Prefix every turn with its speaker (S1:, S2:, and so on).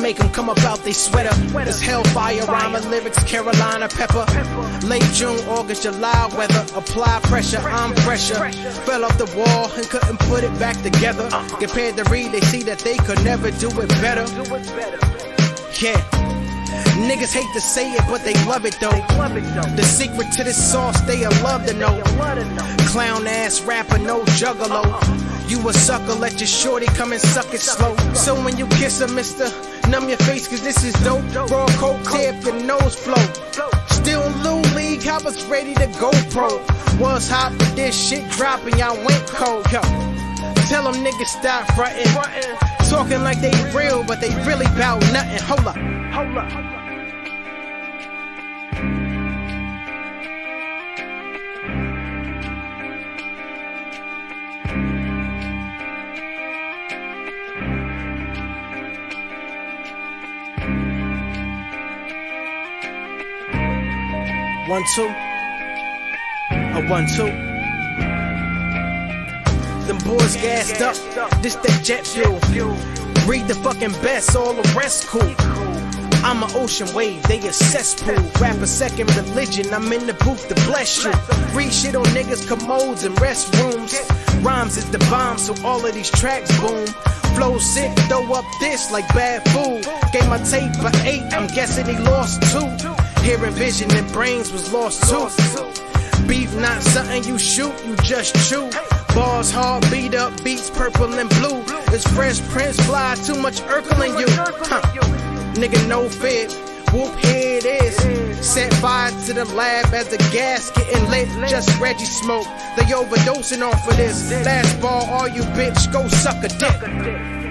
S1: make them come about they sweater. It's hellfire, rhyme lyrics, Carolina pepper. Late June, August, July weather. Apply pressure, I'm fresher. Fell off the wall and couldn't put it back together. Compared to Reid, they see that they could never do it better. Yeah. Niggas hate to say it, but they love it though. The secret to this sauce, they'll love to know. Clown ass rapper, no juggalo. You a sucker, let your shorty come and suck it slow. So when you kiss her, mister, numb your face cause this is dope. Raw coke, tip your nose flow. Still in Lou League, I was ready to go pro. Was hot with this shit dropping, y'all went cold. Yo, tell them niggas stop frontin'. Talking like they real, but they really bout nothing. Hold up. 1, 2. A 1, 2. Them boys gassed up, this that jet fuel. Reid the fucking best, all the rest cool. I'm an ocean wave, they a cesspool. Rap a second religion, I'm in the booth to bless you. Read shit on niggas' commodes and restrooms. Rhymes is the bomb, so all of these tracks boom. Flow sick, throw up this like bad food. Gave my tape a 8, I'm guessing he lost 2. Hearing vision and brains was lost too. Beef not something you shoot, you just chew. Bars hard, beat up, beats purple and blue. It's Fresh Prince fly, too much Urkel in you. Nigga no fit, whoop here it is. Set fire to the lab as the gas getting lit. Just Reggie smoke, they overdosing off of this. Last ball, all you bitch, go suck a dick.